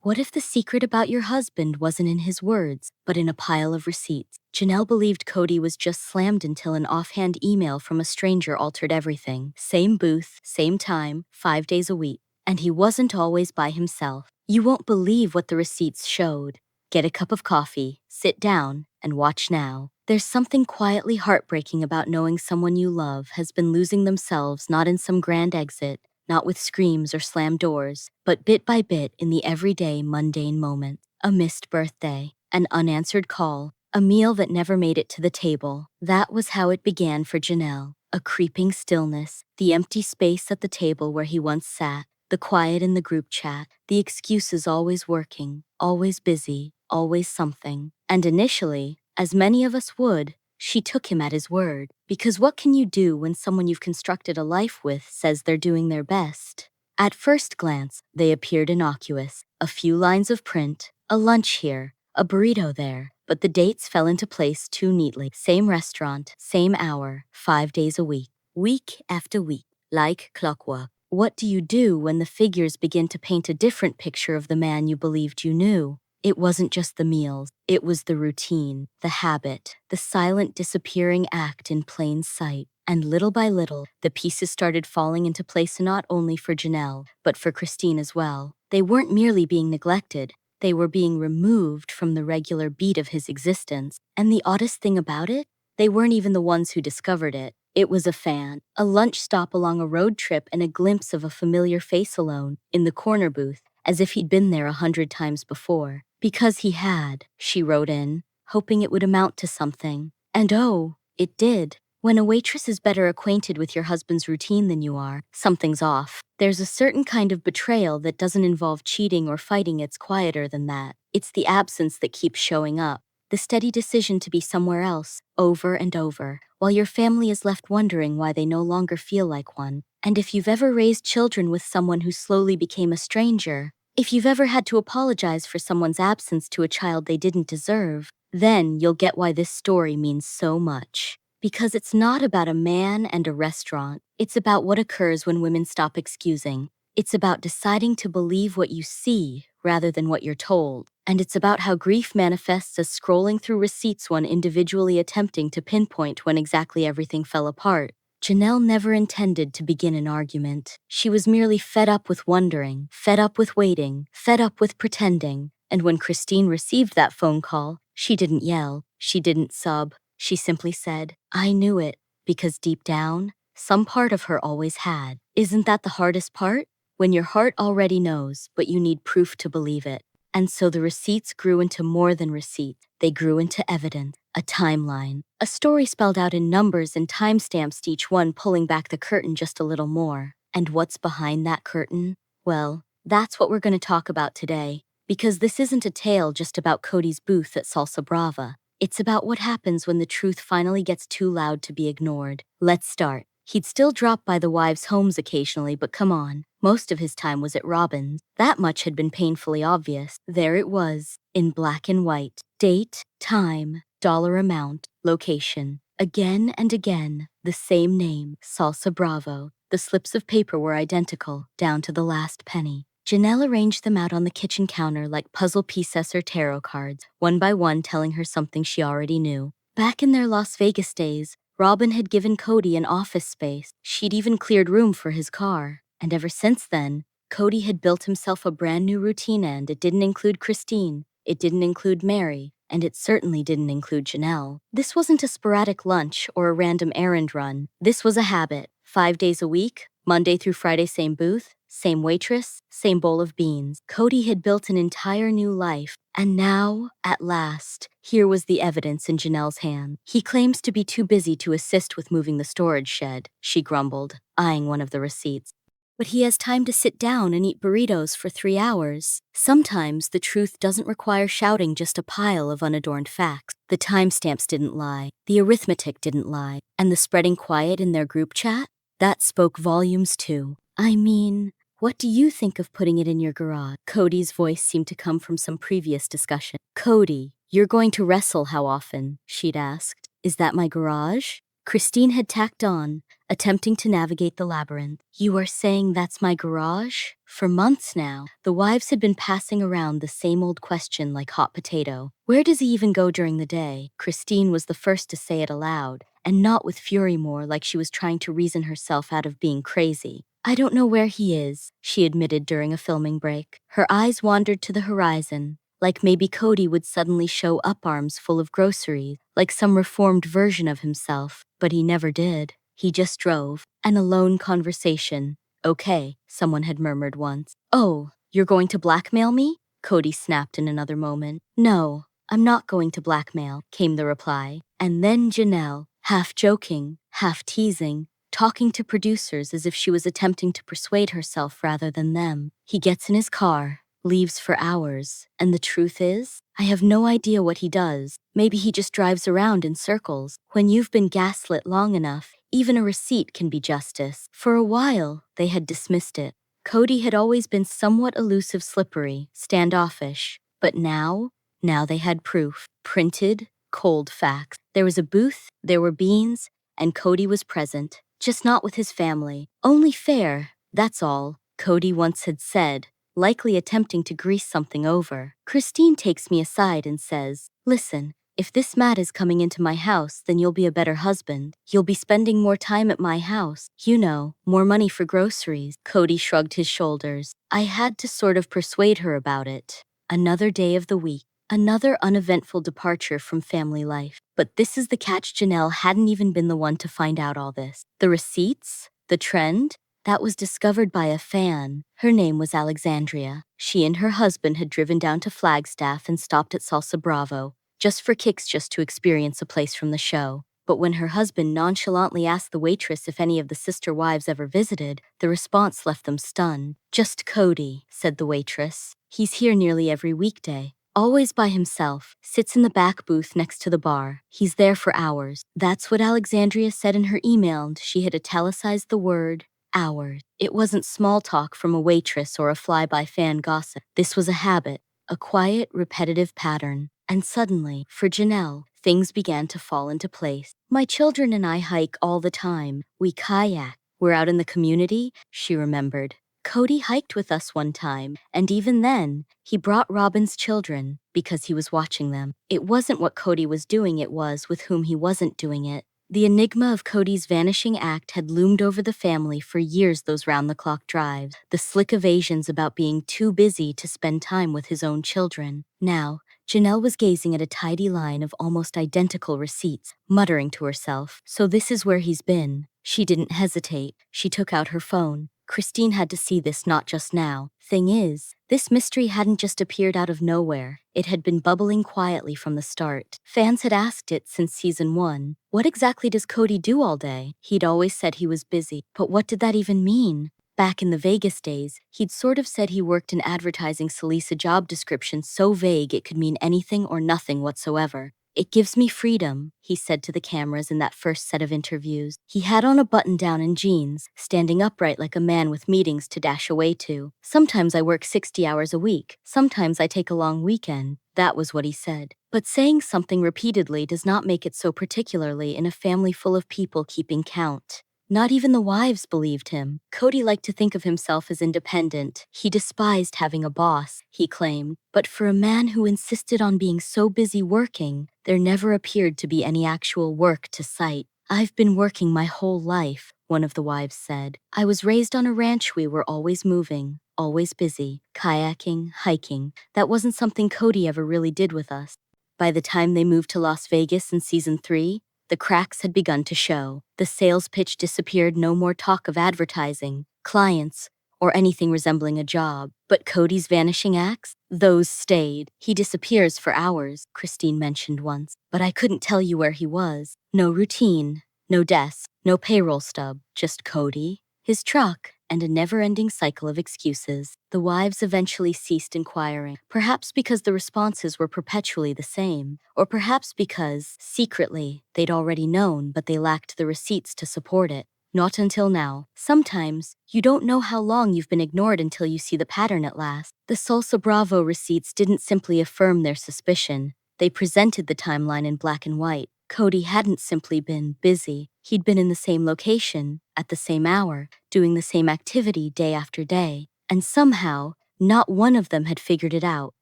What if the secret about your husband wasn't in his words, but in a pile of receipts? Janelle believed Cody was just slammed until an offhand email from a stranger altered everything. Same booth, same time, 5 days a week. And he wasn't always by himself. You won't believe what the receipts showed. Get a cup of coffee, sit down, and watch now. There's something quietly heartbreaking about knowing someone you love has been losing themselves not in some grand exit, not with screams or slammed doors, but bit by bit in the everyday mundane moments. A missed birthday, an unanswered call, a meal that never made it to the table. That was how it began for Janelle. A creeping stillness, the empty space at the table where he once sat, the quiet in the group chat, the excuses always working, always busy, always something. And initially, as many of us would, she took him at his word. Because what can you do when someone you've constructed a life with says they're doing their best? At first glance, they appeared innocuous. A few lines of print, a lunch here, a burrito there. But the dates fell into place too neatly. Same restaurant, same hour, 5 days a week. Week after week, like clockwork. What do you do when the figures begin to paint a different picture of the man you believed you knew? It wasn't just the meals, it was the routine, the habit, the silent disappearing act in plain sight. And little by little, the pieces started falling into place not only for Janelle, but for Christine as well. They weren't merely being neglected, they were being removed from the regular beat of his existence. And the oddest thing about it, they weren't even the ones who discovered it. It was a fan, a lunch stop along a road trip, and a glimpse of a familiar face alone, in the corner booth, as if he'd been there 100 times before. Because he had, she wrote in, hoping it would amount to something. And oh, it did. When a waitress is better acquainted with your husband's routine than you are, something's off. There's a certain kind of betrayal that doesn't involve cheating or fighting. It's quieter than that. It's the absence that keeps showing up. The steady decision to be somewhere else, over and over, while your family is left wondering why they no longer feel like one. And if you've ever raised children with someone who slowly became a stranger, if you've ever had to apologize for someone's absence to a child they didn't deserve, then you'll get why this story means so much. Because it's not about a man and a restaurant. It's about what occurs when women stop excusing. It's about deciding to believe what you see rather than what you're told. And it's about how grief manifests as scrolling through receipts, one individually attempting to pinpoint when exactly everything fell apart. Janelle never intended to begin an argument. She was merely fed up with wondering, fed up with waiting, fed up with pretending. And when Christine received that phone call, she didn't yell, she didn't sub. She simply said, "I knew it," because deep down, some part of her always had. Isn't that the hardest part? When your heart already knows, but you need proof to believe it. And so the receipts grew into more than receipts. They grew into evidence, a timeline, a story spelled out in numbers and timestamps, each one pulling back the curtain just a little more. And what's behind that curtain? Well, that's what we're going to talk about today. Because this isn't a tale just about Cody's booth at Salsa Brava. It's about what happens when the truth finally gets too loud to be ignored. Let's start. He'd still drop by the wives' homes occasionally, but come on, most of his time was at Robyn's. That much had been painfully obvious. There it was, in black and white. Date, time, dollar amount, location. Again and again, the same name, Salsa Bravo. The slips of paper were identical, down to the last penny. Janelle arranged them out on the kitchen counter like puzzle pieces or tarot cards, one by one telling her something she already knew. Back in their Las Vegas days, Robyn had given Cody an office space. She'd even cleared room for his car. And ever since then, Cody had built himself a brand new routine, and it didn't include Christine, it didn't include Mary, and it certainly didn't include Janelle. This wasn't a sporadic lunch or a random errand run. This was a habit. 5 days a week, Monday through Friday, same booth, same waitress, same bowl of beans. Cody had built an entire new life. And now, at last, here was the evidence in Janelle's hand. He claims to be too busy to assist with moving the storage shed, she grumbled, eyeing one of the receipts. But he has time to sit down and eat burritos for 3 hours. Sometimes the truth doesn't require shouting, just a pile of unadorned facts. The timestamps didn't lie, the arithmetic didn't lie, and the spreading quiet in their group chat? That spoke volumes too. I mean, what do you think of putting it in your garage? Cody's voice seemed to come from some previous discussion. Cody, you're going to wrestle how often? She'd asked. Is that my garage? Christine had tacked on, attempting to navigate the labyrinth. You are saying that's my garage? For months now, the wives had been passing around the same old question like hot potato. Where does he even go during the day? Christine was the first to say it aloud, and not with fury, more like she was trying to reason herself out of being crazy. I don't know where he is, she admitted during a filming break. Her eyes wandered to the horizon, like maybe Cody would suddenly show up arms full of groceries, like some reformed version of himself, but he never did. He just drove. An alone conversation. Okay, someone had murmured once. Oh, you're going to blackmail me? Cody snapped in another moment. No, I'm not going to blackmail, came the reply. And then Janelle, half joking, half teasing, talking to producers as if she was attempting to persuade herself rather than them. He gets in his car, leaves for hours, and the truth is, I have no idea what he does. Maybe he just drives around in circles. When you've been gaslit long enough, even a receipt can be justice. For a while, they had dismissed it. Cody had always been somewhat elusive, slippery, standoffish. But now they had proof. Printed, cold facts. There was a booth, there were beans, and Cody was present. Just not with his family. Only fair, that's all, Cody once had said, likely attempting to grease something over. Christine takes me aside and says, listen, if this Matt is coming into my house, then you'll be a better husband. You'll be spending more time at my house. You know, more money for groceries. Cody shrugged his shoulders. I had to sort of persuade her about it. Another day of the week. Another uneventful departure from family life. But this is the catch: Janelle hadn't even been the one to find out all this. The receipts? The trend? That was discovered by a fan. Her name was Alexandria. She and her husband had driven down to Flagstaff and stopped at Salsa Bravo, just for kicks, just to experience a place from the show. But when her husband nonchalantly asked the waitress if any of the sister wives ever visited, the response left them stunned. Just Cody, said the waitress. He's here nearly every weekday. Always by himself, sits in the back booth next to the bar. He's there for hours. That's what Alexandria said in her email, and she had italicized the word hours. It wasn't small talk from a waitress or a fly-by fan gossip. This was a habit, a quiet, repetitive pattern. And suddenly, for Janelle, things began to fall into place. My children and I hike all the time. We kayak. We're out in the community, she remembered. Cody hiked with us one time, and even then, he brought Robyn's children because he was watching them. It wasn't what Cody was doing, it was with whom he wasn't doing it. The enigma of Cody's vanishing act had loomed over the family for years, those round-the-clock drives, the slick evasions about being too busy to spend time with his own children. Now, Janelle was gazing at a tidy line of almost identical receipts, muttering to herself, so this is where he's been. She didn't hesitate. She took out her phone. Christine had to see this, not just now. Thing is, this mystery hadn't just appeared out of nowhere. It had been bubbling quietly from the start. Fans had asked it since season 1. What exactly does Cody do all day? He'd always said he was busy, but what did that even mean? Back in the Vegas days, he'd sort of said he worked in advertising, a job description so vague it could mean anything or nothing whatsoever. It gives me freedom, he said to the cameras in that first set of interviews. He had on a button-down and jeans, standing upright like a man with meetings to dash away to. Sometimes I work 60 hours a week. Sometimes I take a long weekend. That was what he said. But saying something repeatedly does not make it so, particularly in a family full of people keeping count. Not even the wives believed him. Cody liked to think of himself as independent. He despised having a boss, he claimed. But for a man who insisted on being so busy working, there never appeared to be any actual work to cite. I've been working my whole life, one of the wives said. I was raised on a ranch. We were always moving, always busy, kayaking, hiking. That wasn't something Cody ever really did with us. By the time they moved to Las Vegas in season 3, the cracks had begun to show. The sales pitch disappeared, no more talk of advertising, clients, or anything resembling a job. But Cody's vanishing acts? Those stayed. He disappears for hours, Christine mentioned once. But I couldn't tell you where he was. No routine, no desk, no payroll stub, just Cody, his truck, and a never-ending cycle of excuses. The wives eventually ceased inquiring, perhaps because the responses were perpetually the same, or perhaps because, secretly, they'd already known but they lacked the receipts to support it. Not until now. Sometimes, you don't know how long you've been ignored until you see the pattern at last. The Salsa Bravo receipts didn't simply affirm their suspicion. They presented the timeline in black and white. Cody hadn't simply been busy. He'd been in the same location, at the same hour, doing the same activity day after day. And somehow, not one of them had figured it out.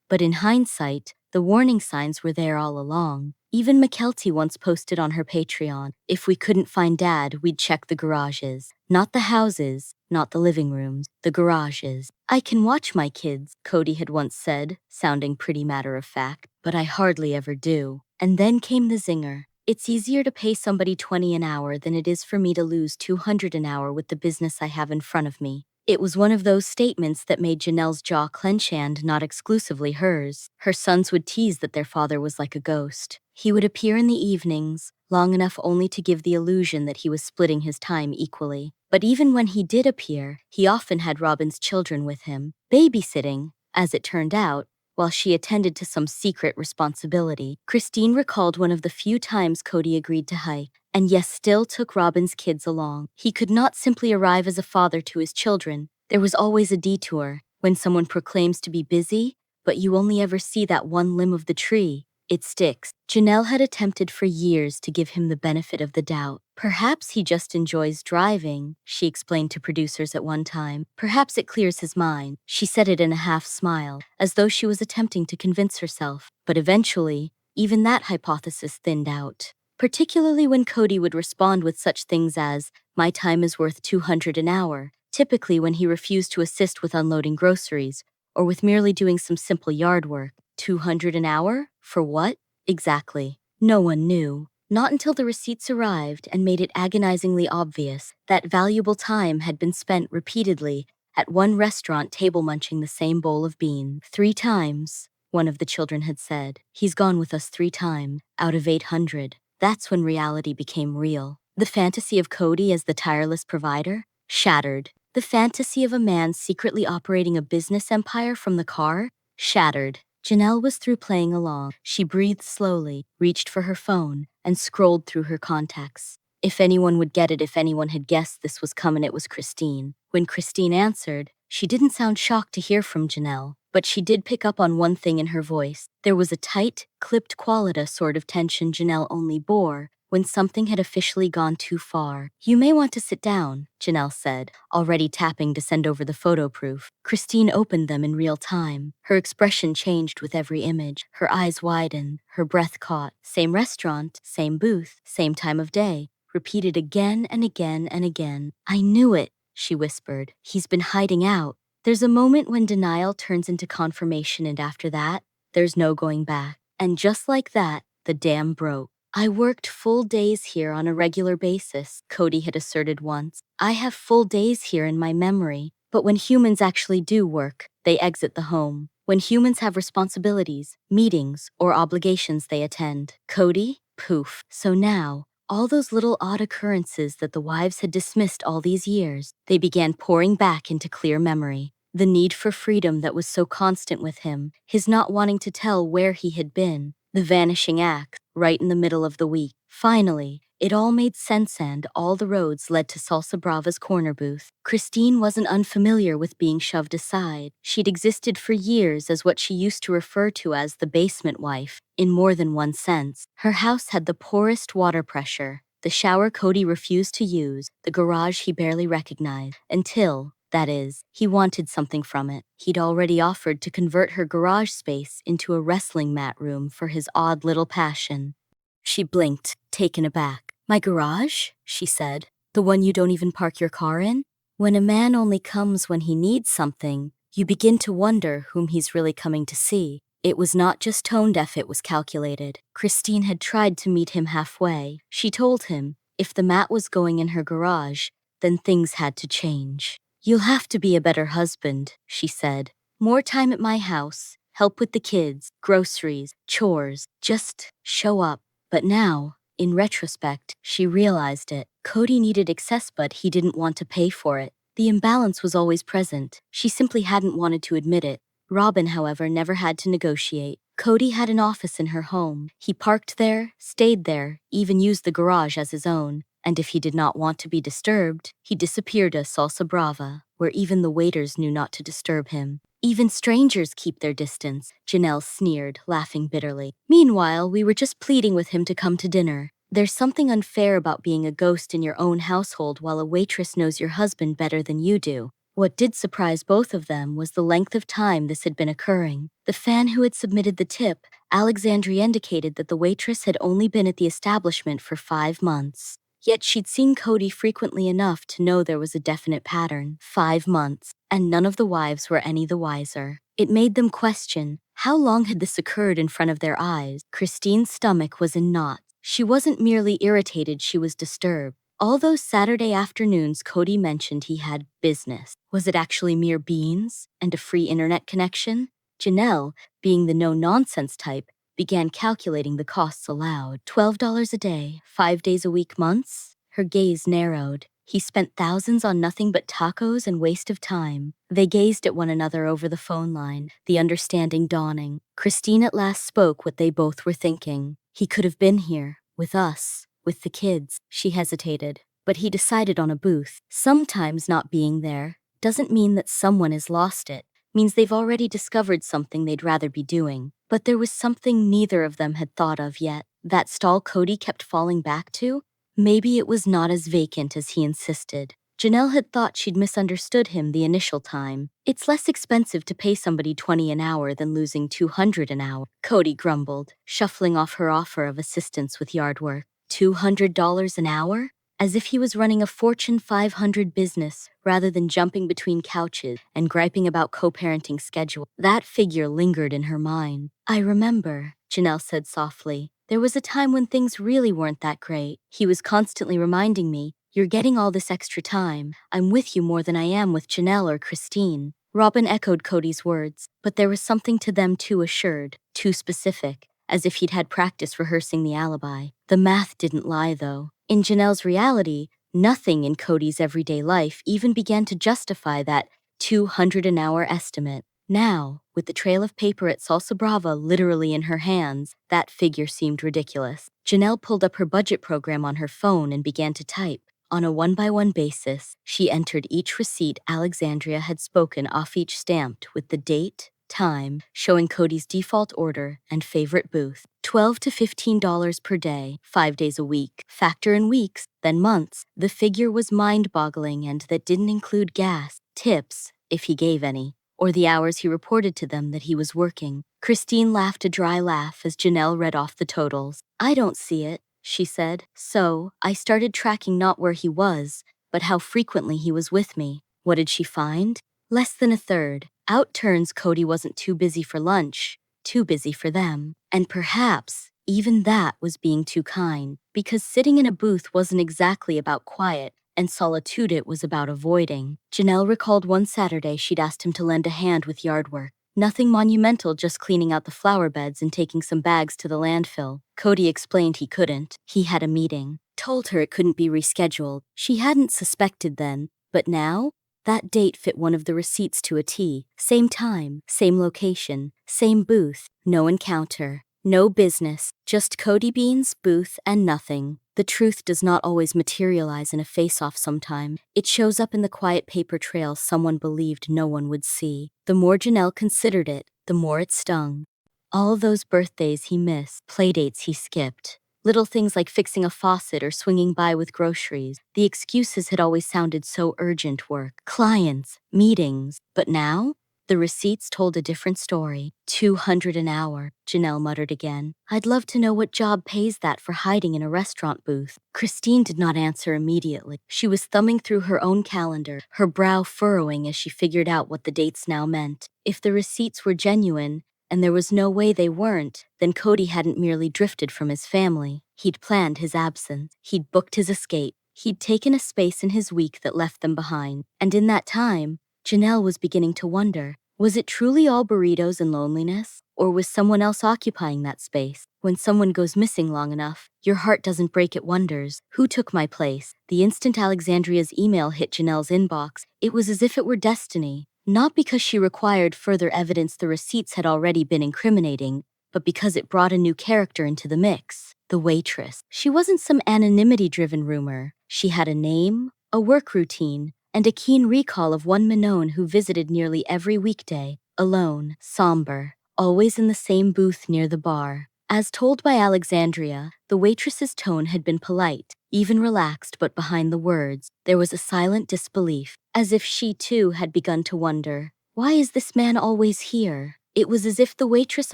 But in hindsight, the warning signs were there all along. Even McKelty once posted on her Patreon, if we couldn't find Dad, we'd check the garages. Not the houses, not the living rooms, the garages. I can watch my kids, Cody had once said, sounding pretty matter-of-fact, but I hardly ever do. And then came the zinger. It's easier to pay somebody $20 an hour than it is for me to lose $200 an hour with the business I have in front of me. It was one of those statements that made Janelle's jaw clench, and not exclusively hers. Her sons would tease that their father was like a ghost. He would appear in the evenings, long enough only to give the illusion that he was splitting his time equally. But even when he did appear, he often had Robyn's children with him, babysitting, as it turned out, while she attended to some secret responsibility. Christine recalled one of the few times Cody agreed to hike, and yes, still took Robyn's kids along. He could not simply arrive as a father to his children. There was always a detour. When someone proclaims to be busy, but you only ever see that one limb of the tree, it sticks. Janelle had attempted for years to give him the benefit of the doubt. Perhaps he just enjoys driving, she explained to producers at one time. Perhaps it clears his mind. She said it in a half smile, as though she was attempting to convince herself. But eventually, even that hypothesis thinned out. Particularly when Cody would respond with such things as, my time is worth $200 an hour, typically when he refused to assist with unloading groceries, or with merely doing some simple yard work. $200 an hour? For what? Exactly. No one knew. Not until the receipts arrived and made it agonizingly obvious that valuable time had been spent repeatedly at one restaurant table munching the same bowl of beans. 3 times, one of the children had said. He's gone with us 3 times, out of 800. That's when reality became real. The fantasy of Cody as the tireless provider? Shattered. The fantasy of a man secretly operating a business empire from the car? Shattered. Janelle was through playing along. She breathed slowly, reached for her phone, and scrolled through her contacts. If anyone would get it, if anyone had guessed this was coming, it was Christine. When Christine answered, she didn't sound shocked to hear from Janelle, but she did pick up on one thing in her voice. There was a tight, clipped quality sort of tension Janelle only bore when something had officially gone too far. You may want to sit down, Janelle said, already tapping to send over the photo proof. Christine opened them in real time. Her expression changed with every image. Her eyes widened, her breath caught. Same restaurant, same booth, same time of day. Repeated again and again and again. I knew it, she whispered. He's been hiding out. There's a moment when denial turns into confirmation, and after that, there's no going back. And just like that, the dam broke. I worked full days here on a regular basis, Cody had asserted once. I have full days here in my memory. But when humans actually do work, they exit the home. When humans have responsibilities, meetings, or obligations they attend. Cody? Poof. So now, all those little odd occurrences that the wives had dismissed all these years, they began pouring back into clear memory. The need for freedom that was so constant with him, his not wanting to tell where he had been, the vanishing act, right in the middle of the week. Finally, it all made sense, and all the roads led to Salsa Brava's corner booth. Christine wasn't unfamiliar with being shoved aside. She'd existed for years as what she used to refer to as the basement wife, in more than one sense. Her house had the poorest water pressure, the shower Cody refused to use, the garage he barely recognized, until, that is, he wanted something from it. He'd already offered to convert her garage space into a wrestling mat room for his odd little passion. She blinked, taken aback. My garage? She said. The one you don't even park your car in? When a man only comes when he needs something, you begin to wonder whom he's really coming to see. It was not just tone deaf, it was calculated. Christine had tried to meet him halfway. She told him, if the mat was going in her garage, then things had to change. You'll have to be a better husband, she said. More time at my house, help with the kids, groceries, chores, just show up. But now, in retrospect, she realized it. Cody needed excess, but he didn't want to pay for it. The imbalance was always present. She simply hadn't wanted to admit it. Robyn, however, never had to negotiate. Cody had an office in her home. He parked there, stayed there, even used the garage as his own. And if he did not want to be disturbed, he disappeared as Salsa Brava, where even the waiters knew not to disturb him. Even strangers keep their distance, Janelle sneered, laughing bitterly. Meanwhile, we were just pleading with him to come to dinner. There's something unfair about being a ghost in your own household while a waitress knows your husband better than you do. What did surprise both of them was the length of time this had been occurring. The fan who had submitted the tip, Alexandria, indicated that the waitress had only been at the establishment for 5 months. Yet she'd seen Cody frequently enough to know there was a definite pattern. 5 months, and none of the wives were any the wiser. It made them question, how long had this occurred in front of their eyes? Christine's stomach was in knots. She wasn't merely irritated, she was disturbed. All those Saturday afternoons Cody mentioned he had business. Was it actually mere beans and a free internet connection? Janelle, being the no-nonsense type, began calculating the costs aloud. $12 a day, 5 days a week, months? Her gaze narrowed. He spent thousands on nothing but tacos and waste of time. They gazed at one another over the phone line, the understanding dawning. Christine at last spoke what they both were thinking. He could have been here, with us, with the kids. She hesitated, but he decided on a booth. Sometimes not being there doesn't mean that someone has lost it. Means they've already discovered something they'd rather be doing. But there was something neither of them had thought of yet. That stall Cody kept falling back to? Maybe it was not as vacant as he insisted. Janelle had thought she'd misunderstood him the initial time. It's less expensive to pay somebody $20 an hour than losing $200 an hour, Cody grumbled, shuffling off her offer of assistance with yard work. $200 an hour? As if he was running a Fortune 500 business rather than jumping between couches and griping about co-parenting schedule. That figure lingered in her mind. I remember, Janelle said softly. There was a time when things really weren't that great. He was constantly reminding me, you're getting all this extra time. I'm with you more than I am with Janelle or Christine. Robyn echoed Cody's words, but there was something to them too assured, too specific, as if he'd had practice rehearsing the alibi. The math didn't lie, though. In Janelle's reality, nothing in Cody's everyday life even began to justify that $200 an hour estimate. Now, with the trail of paper at Salsa Brava literally in her hands, that figure seemed ridiculous. Janelle pulled up her budget program on her phone and began to type. On a one-by-one basis, she entered each receipt Alexandria had spoken off, each stamped with the date, time, showing Cody's default order and favorite booth. $12 to $15 per day, 5 days a week. Factor in weeks, then months. The figure was mind-boggling, and that didn't include gas, tips, if he gave any, or the hours he reported to them that he was working. Christine laughed a dry laugh as Janelle read off the totals. I don't see it, she said. So, I started tracking not where he was, but how frequently he was with me. What did she find? Less than a third. Out turns Cody wasn't too busy for lunch, too busy for them. And perhaps even that was being too kind, because sitting in a booth wasn't exactly about quiet, and solitude it was about avoiding. Janelle recalled one Saturday she'd asked him to lend a hand with yard work. Nothing monumental, just cleaning out the flower beds and taking some bags to the landfill. Cody explained he couldn't. He had a meeting. Told her it couldn't be rescheduled. She hadn't suspected then, but now? That date fit one of the receipts to a T. Same time, same location, same booth. No encounter, no business, just Cody Bean's booth and nothing. The truth does not always materialize in a face-off sometime. It shows up in the quiet paper trail someone believed no one would see. The more Janelle considered it, the more it stung. All those birthdays he missed, playdates he skipped. Little things like fixing a faucet or swinging by with groceries. The excuses had always sounded so urgent: work, clients, meetings. But now, the receipts told a different story. $200 an hour, Janelle muttered again. I'd love to know what job pays that for hiding in a restaurant booth. Christine did not answer immediately. She was thumbing through her own calendar, her brow furrowing as she figured out what the dates now meant. If the receipts were genuine, and there was no way they weren't, then Cody hadn't merely drifted from his family. He'd planned his absence. He'd booked his escape. He'd taken a space in his week that left them behind. And in that time, Janelle was beginning to wonder, was it truly all burritos and loneliness? Or was someone else occupying that space? When someone goes missing long enough, your heart doesn't break, it wonders, who took my place? The instant Alexandria's email hit Janelle's inbox, it was as if it were destiny. Not because she required further evidence the receipts had already been incriminating, but because it brought a new character into the mix. The waitress. She wasn't some anonymity-driven rumor. She had a name, a work routine, and a keen recall of one Manon who visited nearly every weekday, alone, somber, always in the same booth near the bar. As told by Alexandria, the waitress's tone had been polite, even relaxed, but behind the words, there was a silent disbelief, as if she too had begun to wonder, why is this man always here? It was as if the waitress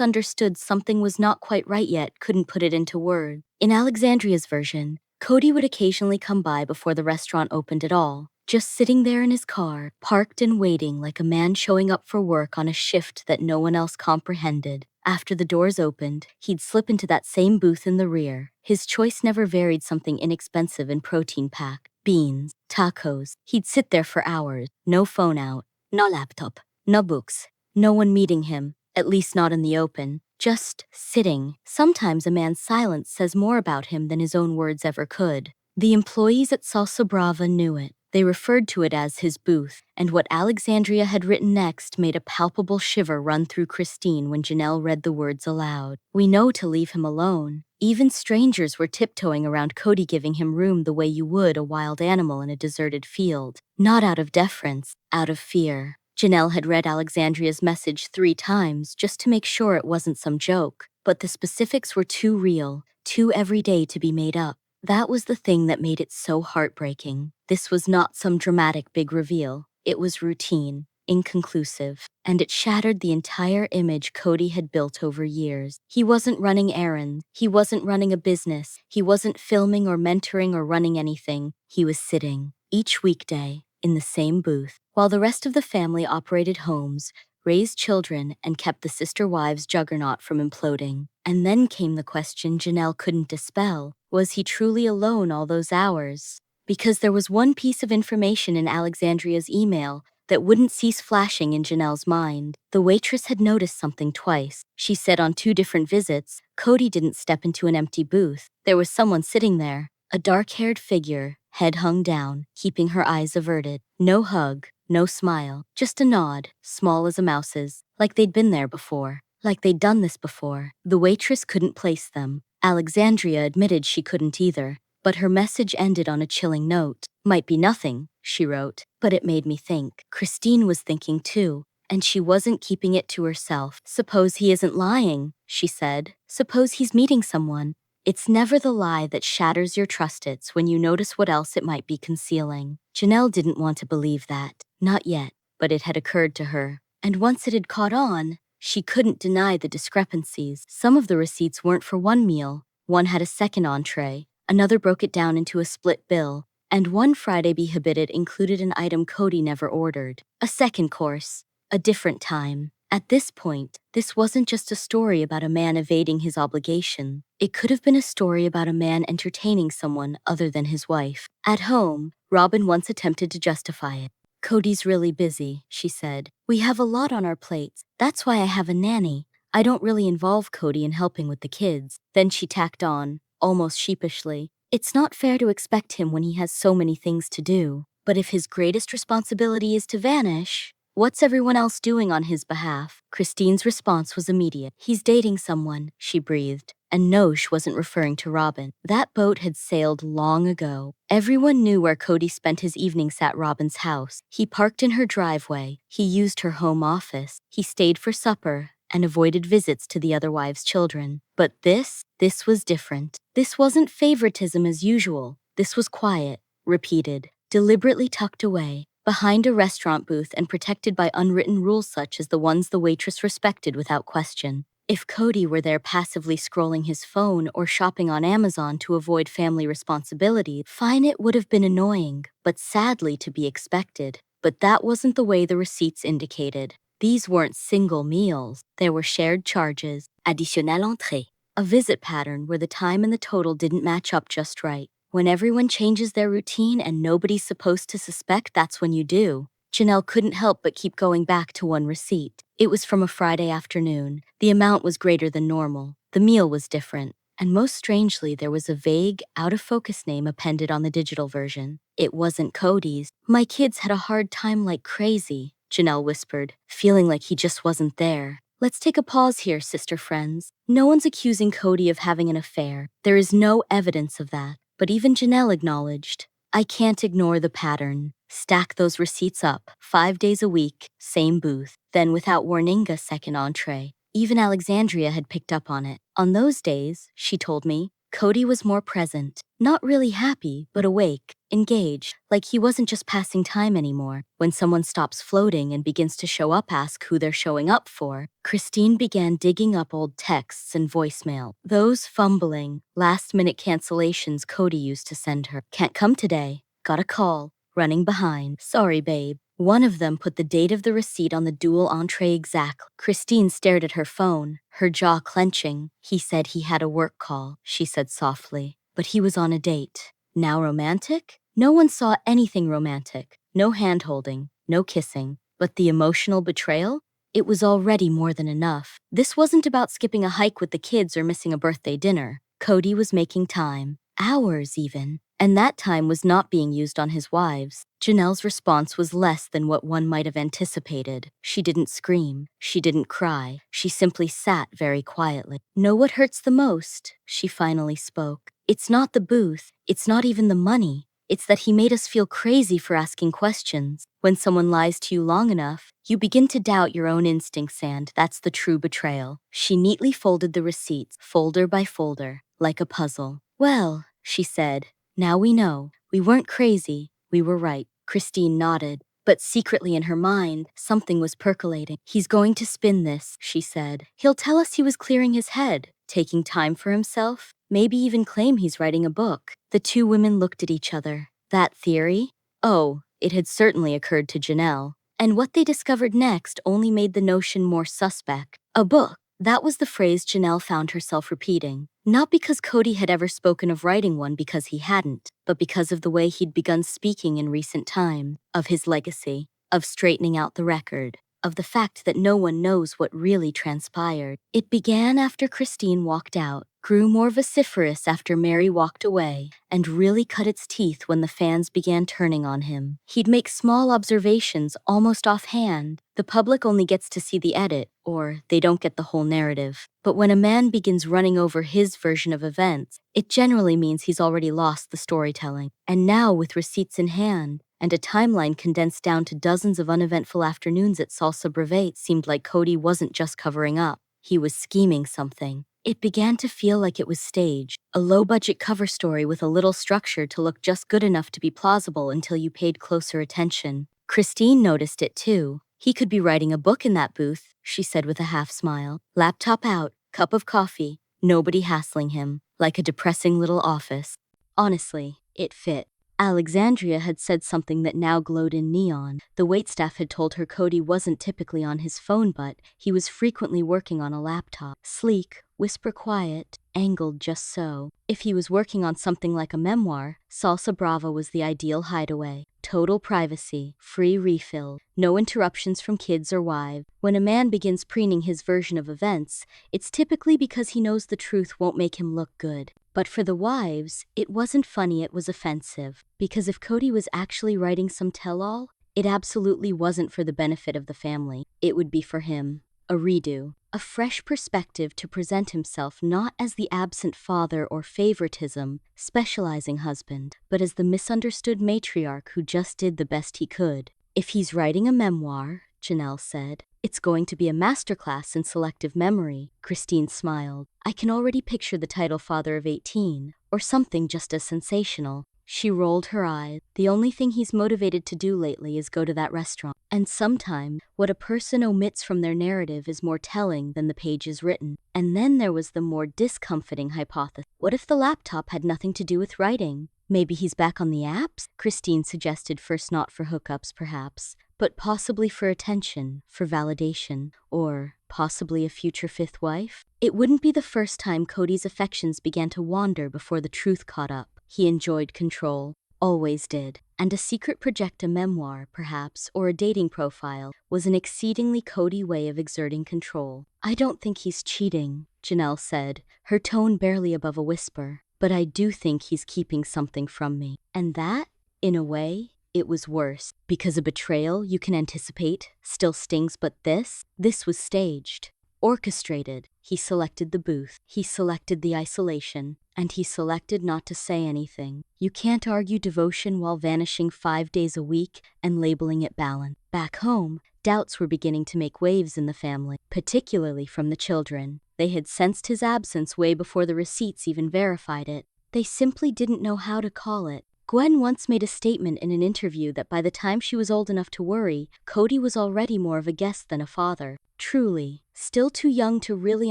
understood something was not quite right yet couldn't put it into words. In Alexandria's version, Cody would occasionally come by before the restaurant opened at all, just sitting there in his car, parked and waiting like a man showing up for work on a shift that no one else comprehended. After the doors opened, he'd slip into that same booth in the rear. His choice never varied, something inexpensive and protein-packed. Beans, tacos. He'd sit there for hours, no phone out, no laptop, no books, no one meeting him, at least not in the open. Just sitting. Sometimes a man's silence says more about him than his own words ever could. The employees at Salsa Brava knew it. They referred to it as his booth, and what Alexandria had written next made a palpable shiver run through Christine when Janelle read the words aloud. We know to leave him alone. Even strangers were tiptoeing around Cody, giving him room the way you would a wild animal in a deserted field. Not out of deference, out of fear. Janelle had read Alexandria's message 3 times just to make sure it wasn't some joke, but the specifics were too real, too everyday to be made up. That was the thing that made it so heartbreaking. This was not some dramatic big reveal. It was routine, inconclusive, and it shattered the entire image Cody had built over years. He wasn't running errands. He wasn't running a business. He wasn't filming or mentoring or running anything. He was sitting, each weekday, in the same booth, while the rest of the family operated homes, raised children, and kept the sister wives' juggernaut from imploding. And then came the question Janelle couldn't dispel. Was he truly alone all those hours? Because there was one piece of information in Alexandria's email that wouldn't cease flashing in Janelle's mind. The waitress had noticed something twice. She said on 2 different visits, Cody didn't step into an empty booth. There was someone sitting there, a dark-haired figure, head hung down, keeping her eyes averted. No hug, no smile, just a nod, small as a mouse's, like they'd been there before, like they'd done this before. The waitress couldn't place them. Alexandria admitted she couldn't either, but her message ended on a chilling note. Might be nothing, she wrote, but it made me think. Christine was thinking too, and she wasn't keeping it to herself. Suppose he isn't lying, she said. Suppose he's meeting someone. It's never the lie that shatters your trust, it's when you notice what else it might be concealing. Janelle didn't want to believe that. Not yet, but it had occurred to her. And once it had caught on, she couldn't deny the discrepancies. Some of the receipts weren't for one meal. One had a second entree, another broke it down into a split bill, and one Friday behabited included an item Cody never ordered. A second course, a different time. At this point, this wasn't just a story about a man evading his obligation. It could have been a story about a man entertaining someone other than his wife. At home, Robyn once attempted to justify it. Cody's really busy, she said. We have a lot on our plates. That's why I have a nanny. I don't really involve Cody in helping with the kids. Then she tacked on, almost sheepishly, it's not fair to expect him when he has so many things to do. But if his greatest responsibility is to vanish, what's everyone else doing on his behalf? Christine's response was immediate. He's dating someone, she breathed. And no, she wasn't referring to Robyn. That boat had sailed long ago. Everyone knew where Cody spent his evenings at Robyn's house. He parked in her driveway. He used her home office. He stayed for supper and avoided visits to the other wives' children. But this was different. This wasn't favoritism as usual. This was quiet, repeated, deliberately tucked away, behind a restaurant booth and protected by unwritten rules such as the ones the waitress respected without question. If Cody were there passively scrolling his phone or shopping on Amazon to avoid family responsibility, fine, it would have been annoying, but sadly to be expected. But that wasn't the way the receipts indicated. These weren't single meals. There were shared charges, additionnel entrée, a visit pattern where the time and the total didn't match up just right. When everyone changes their routine and nobody's supposed to suspect, that's when you do. Janelle couldn't help but keep going back to one receipt. It was from a Friday afternoon. The amount was greater than normal. The meal was different. And most strangely, there was a vague, out-of-focus name appended on the digital version. It wasn't Cody's. My kids had a hard time like crazy, Janelle whispered, feeling like he just wasn't there. Let's take a pause here, sister friends. No one's accusing Cody of having an affair. There is no evidence of that. But even Janelle acknowledged, I can't ignore the pattern. Stack those receipts up, 5 days a week, same booth. Then without warning, a second entree. Even Alexandria had picked up on it. On those days, she told me, Cody was more present. Not really happy, but awake, engaged, like he wasn't just passing time anymore. When someone stops floating and begins to show up, ask who they're showing up for. Christine began digging up old texts and voicemail. Those fumbling, last-minute cancellations Cody used to send her. Can't come today. Got a call. Running behind. Sorry, babe. One of them put the date of the receipt on the dual entree exactly. Christine stared at her phone, her jaw clenching. He said he had a work call, she said softly. But he was on a date. Now romantic? No one saw anything romantic. No hand-holding, no kissing. But the emotional betrayal? It was already more than enough. This wasn't about skipping a hike with the kids or missing a birthday dinner. Cody was making time. Hours even. And that time was not being used on his wives. Janelle's response was less than what one might have anticipated. She didn't scream. She didn't cry. She simply sat very quietly. Know what hurts the most? She finally spoke. It's not the booth. It's not even the money. It's that he made us feel crazy for asking questions. When someone lies to you long enough, you begin to doubt your own instincts, and that's the true betrayal. She neatly folded the receipts, folder by folder, like a puzzle. Well, she said, now we know. We weren't crazy. We were right. Christine nodded. But secretly in her mind, something was percolating. He's going to spin this, she said. He'll tell us he was clearing his head, taking time for himself, maybe even claim he's writing a book. The two women looked at each other. That theory? Oh, it had certainly occurred to Janelle. And what they discovered next only made the notion more suspect. A book. That was the phrase Janelle found herself repeating. Not because Cody had ever spoken of writing one because he hadn't, but because of the way he'd begun speaking in recent time, of his legacy, of straightening out the record, of the fact that no one knows what really transpired. It began after Christine walked out, grew more vociferous after Mary walked away, and really cut its teeth when the fans began turning on him. He'd make small observations almost offhand. The public only gets to see the edit, or they don't get the whole narrative. But when a man begins running over his version of events, it generally means he's already lost the storytelling. And now, with receipts in hand, and a timeline condensed down to dozens of uneventful afternoons at Salsa Breve, it seemed like Cody wasn't just covering up. He was scheming something. It began to feel like it was staged, a low-budget cover story with a little structure to look just good enough to be plausible until you paid closer attention. Christine noticed it too. He could be writing a book in that booth, she said with a half smile. Laptop out, cup of coffee, nobody hassling him, like a depressing little office. Honestly, it fit. Alexandria had said something that now glowed in neon. The waitstaff had told her Cody wasn't typically on his phone, but he was frequently working on a laptop. Sleek, whisper quiet, angled just so. If he was working on something like a memoir, Salsa Brava was the ideal hideaway. Total privacy, free refill, no interruptions from kids or wives. When a man begins preening his version of events, it's typically because he knows the truth won't make him look good. But for the wives, it wasn't funny, it was offensive. Because if Cody was actually writing some tell-all, it absolutely wasn't for the benefit of the family. It would be for him. A redo. A fresh perspective to present himself not as the absent father or favoritism, specializing husband, but as the misunderstood matriarch who just did the best he could. If he's writing a memoir, Janelle said, it's going to be a masterclass in selective memory. Christine smiled. I can already picture the title Father of 18, or something just as sensational. She rolled her eyes. The only thing he's motivated to do lately is go to that restaurant. And sometimes, what a person omits from their narrative is more telling than the pages written. And then there was the more discomforting hypothesis. What if the laptop had nothing to do with writing? Maybe he's back on the apps? Christine suggested, first not for hookups perhaps, but possibly for attention, for validation, or possibly a future fifth wife? It wouldn't be the first time Cody's affections began to wander before the truth caught up. He enjoyed control, always did, and a secret project, a memoir, perhaps, or a dating profile, was an exceedingly Cody way of exerting control. I don't think he's cheating, Janelle said, her tone barely above a whisper, but I do think he's keeping something from me. And that, in a way, it was worse, because a betrayal you can anticipate still stings, but this was staged. Orchestrated. He selected the booth. He selected the isolation. And he selected not to say anything. You can't argue devotion while vanishing 5 days a week and labeling it balance. Back home, doubts were beginning to make waves in the family, particularly from the children. They had sensed his absence way before the receipts even verified it. They simply didn't know how to call it. Gwen once made a statement in an interview that by the time she was old enough to worry, Cody was already more of a guest than a father. Truly, still too young to really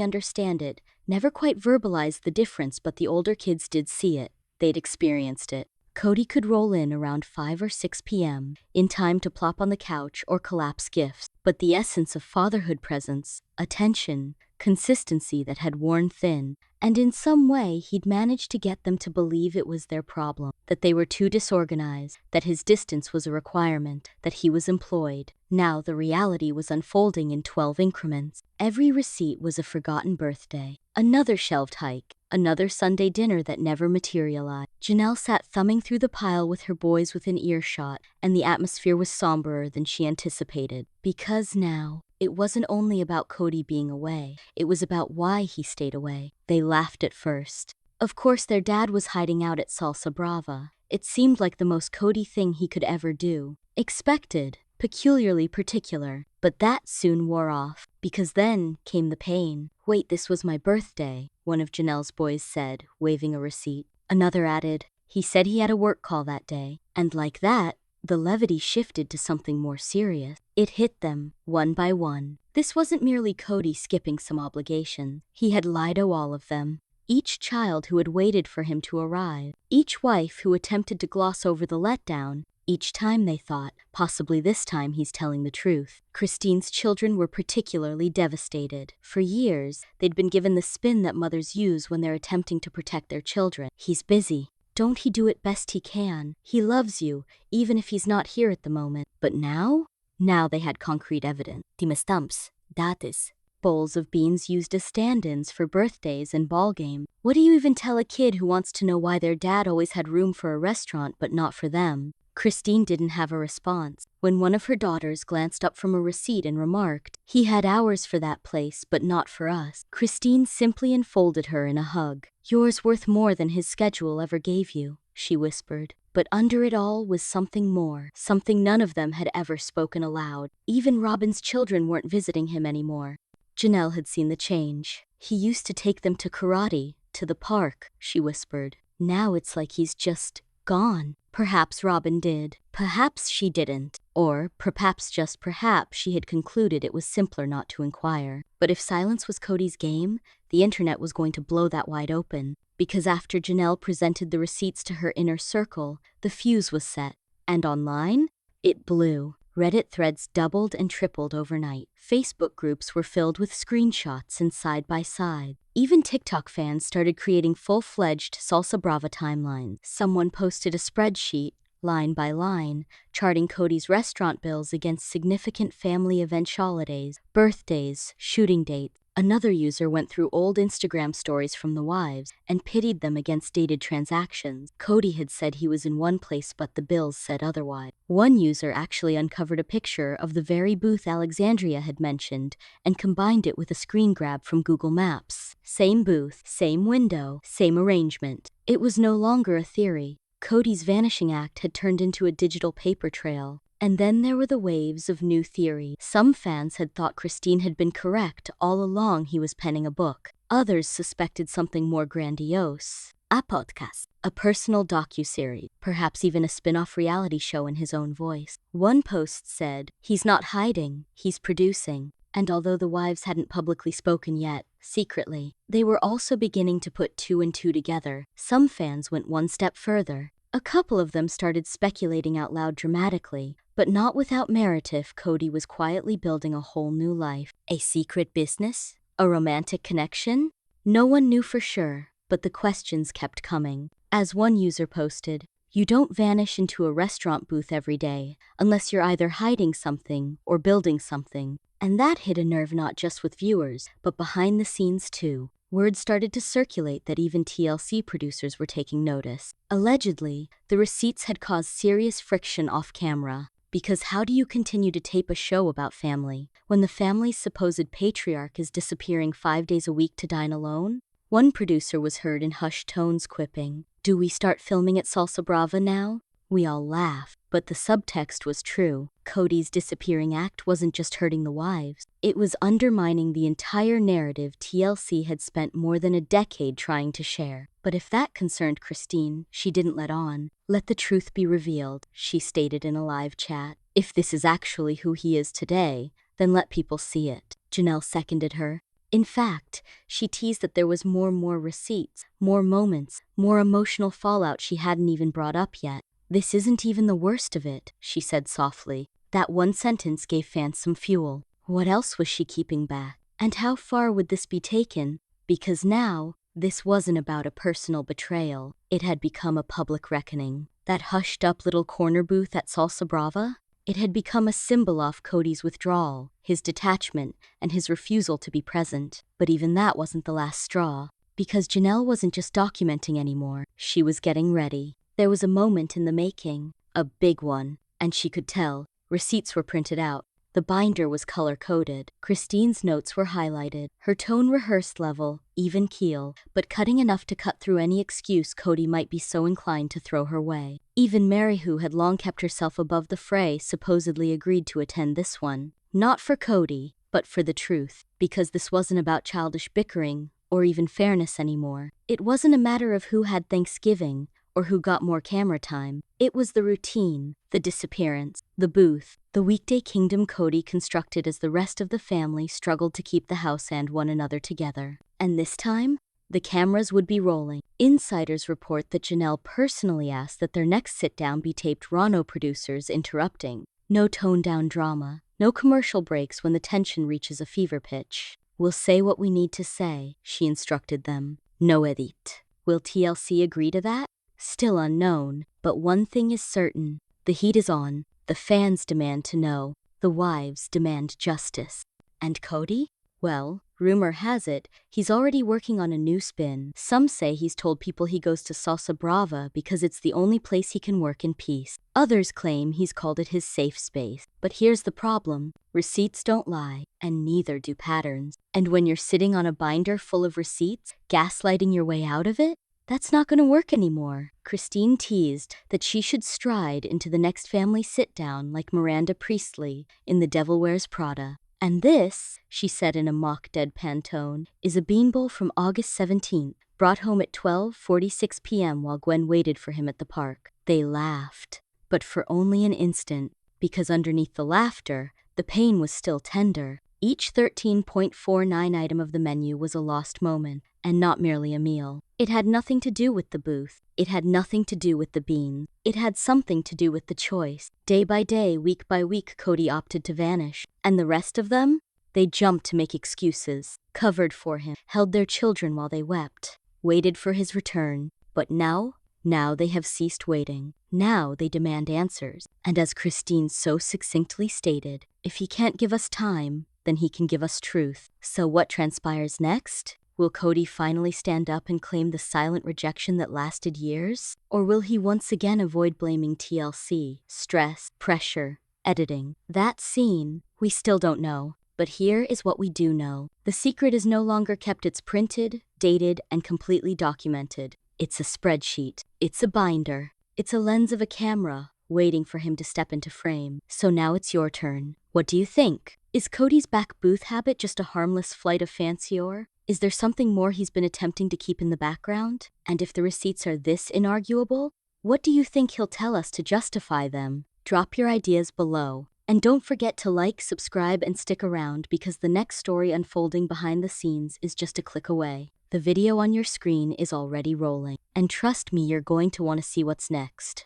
understand it, never quite verbalized the difference, but the older kids did see it. They'd experienced it. Cody could roll in around 5 or 6 p.m., in time to plop on the couch or collapse gifts. But the essence of fatherhood presence, attention, consistency that had worn thin, and in some way he'd managed to get them to believe it was their problem, that they were too disorganized, that his distance was a requirement, that he was employed. Now the reality was unfolding in 12 increments. Every receipt was a forgotten birthday, another shelved hike, another Sunday dinner that never materialized. Janelle sat thumbing through the pile with her boys within earshot, and the atmosphere was somberer than she anticipated. Because now, it wasn't only about Cody being away, it was about why he stayed away. They laughed at first. Of course their dad was hiding out at Salsa Brava. It seemed like the most Cody thing he could ever do. Expected, peculiarly particular. But that soon wore off, because then came the pain. "Wait, this was my birthday," one of Janelle's boys said, waving a receipt. Another added, "He said he had a work call that day." And like that, the levity shifted to something more serious. It hit them, one by one. This wasn't merely Cody skipping some obligation. He had lied to all of them. Each child who had waited for him to arrive. Each wife who attempted to gloss over the letdown. Each time they thought, possibly this time he's telling the truth. Christine's children were particularly devastated. For years, they'd been given the spin that mothers use when they're attempting to protect their children. He's busy. Don't he do it best he can? He loves you, even if he's not here at the moment. But now? Now they had concrete evidence. Timestamps, dates, bowls of beans used as stand-ins for birthdays and ball game. What do you even tell a kid who wants to know why their dad always had room for a restaurant but not for them? Christine didn't have a response. When one of her daughters glanced up from a receipt and remarked, "He had hours for that place, but not for us," Christine simply enfolded her in a hug. "Yours worth more than his schedule ever gave you," she whispered. But under it all was something more, something none of them had ever spoken aloud. Even Robyn's children weren't visiting him anymore. Janelle had seen the change. "He used to take them to karate, to the park," she whispered. "Now it's like he's just gone." Perhaps Robyn did. Perhaps she didn't. Or, perhaps just perhaps, she had concluded it was simpler not to inquire. But if silence was Cody's game, the internet was going to blow that wide open. Because after Janelle presented the receipts to her inner circle, the fuse was set. And online? It blew. Reddit threads doubled and tripled overnight. Facebook groups were filled with screenshots and side-by-side. Even TikTok fans started creating full-fledged Salsa Brava timelines. Someone posted a spreadsheet, line by line, charting Cody's restaurant bills against significant family event holidays, birthdays, shooting dates. Another user went through old Instagram stories from the wives and pitted them against dated transactions. Cody had said he was in one place, but the bills said otherwise. One user actually uncovered a picture of the very booth Alexandria had mentioned and combined it with a screen grab from Google Maps. Same booth, same window, same arrangement. It was no longer a theory. Cody's vanishing act had turned into a digital paper trail. And then there were the waves of new theory. Some fans had thought Christine had been correct all along he was penning a book. Others suspected something more grandiose. A podcast, a personal docuseries, perhaps even a spin-off reality show in his own voice. One post said, "He's not hiding, he's producing." And although the wives hadn't publicly spoken yet, secretly, they were also beginning to put two and two together. Some fans went one step further. A couple of them started speculating out loud dramatically, but not without merit if Cody was quietly building a whole new life. A secret business? A romantic connection? No one knew for sure, but the questions kept coming. As one user posted, "You don't vanish into a restaurant booth every day unless you're either hiding something or building something." And that hit a nerve not just with viewers, but behind the scenes too. Word started to circulate that even TLC producers were taking notice. Allegedly, the receipts had caused serious friction off camera. Because how do you continue to tape a show about family when the family's supposed patriarch is disappearing 5 days a week to dine alone? One producer was heard in hushed tones quipping, "Do we start filming at Salsa Brava now?" We all laughed, but the subtext was true. Cody's disappearing act wasn't just hurting the wives. It was undermining the entire narrative TLC had spent more than a decade trying to share. But if that concerned Christine, she didn't let on. "Let the truth be revealed," she stated in a live chat. "If this is actually who he is today, then let people see it." Janelle seconded her. In fact, she teased that there was more receipts, more moments, more emotional fallout she hadn't even brought up yet. "This isn't even the worst of it," she said softly. That one sentence gave fans some fuel. What else was she keeping back? And how far would this be taken? Because now, this wasn't about a personal betrayal. It had become a public reckoning. That hushed-up little corner booth at Salsa Brava? It had become a symbol of Cody's withdrawal, his detachment, and his refusal to be present. But even that wasn't the last straw. Because Janelle wasn't just documenting anymore. She was getting ready. There was a moment in the making, a big one, and she could tell. Receipts were printed out. The binder was color-coded. Christine's notes were highlighted. Her tone rehearsed level, even keel, but cutting enough to cut through any excuse Cody might be so inclined to throw her way. Even Mary, who had long kept herself above the fray, supposedly agreed to attend this one. Not for Cody, but for the truth. Because this wasn't about childish bickering, or even fairness anymore. It wasn't a matter of who had Thanksgiving, or who got more camera time. It was the routine, the disappearance, the booth, the weekday kingdom Cody constructed as the rest of the family struggled to keep the house and one another together. And this time, the cameras would be rolling. Insiders report that Janelle personally asked that their next sit-down be taped, Rano producers interrupting. No toned-down drama, no commercial breaks when the tension reaches a fever pitch. "We'll say what we need to say," she instructed them. "No edit." Will TLC agree to that? Still unknown, but one thing is certain. The heat is on. The fans demand to know. The wives demand justice. And Cody? Well, rumor has it, he's already working on a new spin. Some say he's told people he goes to Salsa Brava because it's the only place he can work in peace. Others claim he's called it his safe space. But here's the problem. Receipts don't lie, and neither do patterns. And when you're sitting on a binder full of receipts, gaslighting your way out of it, that's not going to work anymore. Christine teased that she should stride into the next family sit-down like Miranda Priestley in The Devil Wears Prada. And this, she said in a mock deadpan tone, is a bean bowl from August 17th, brought home at 12:46 p.m. while Gwen waited for him at the park. They laughed, but for only an instant, because underneath the laughter, the pain was still tender. Each 13.49 item of the menu was a lost moment, and not merely a meal. It had nothing to do with the booth. It had nothing to do with the beans. It had something to do with the choice. Day by day, week by week, Cody opted to vanish. And the rest of them? They jumped to make excuses, covered for him, held their children while they wept, waited for his return. But now they have ceased waiting. Now they demand answers. And as Christine so succinctly stated, if he can't give us time, then he can give us truth. So what transpires next? Will Cody finally stand up and claim the silent rejection that lasted years? Or will he once again avoid blaming TLC, stress, pressure, editing? That scene, we still don't know. But here is what we do know. The secret is no longer kept. It's printed, dated, and completely documented. It's a spreadsheet. It's a binder. It's a lens of a camera, waiting for him to step into frame. So now it's your turn. What do you think? Is Cody's back booth habit just a harmless flight of fancy, or is there something more he's been attempting to keep in the background? And if the receipts are this inarguable, what do you think he'll tell us to justify them? Drop your ideas below. And don't forget to like, subscribe, and stick around because the next story unfolding behind the scenes is just a click away. The video on your screen is already rolling. And trust me, you're going to want to see what's next.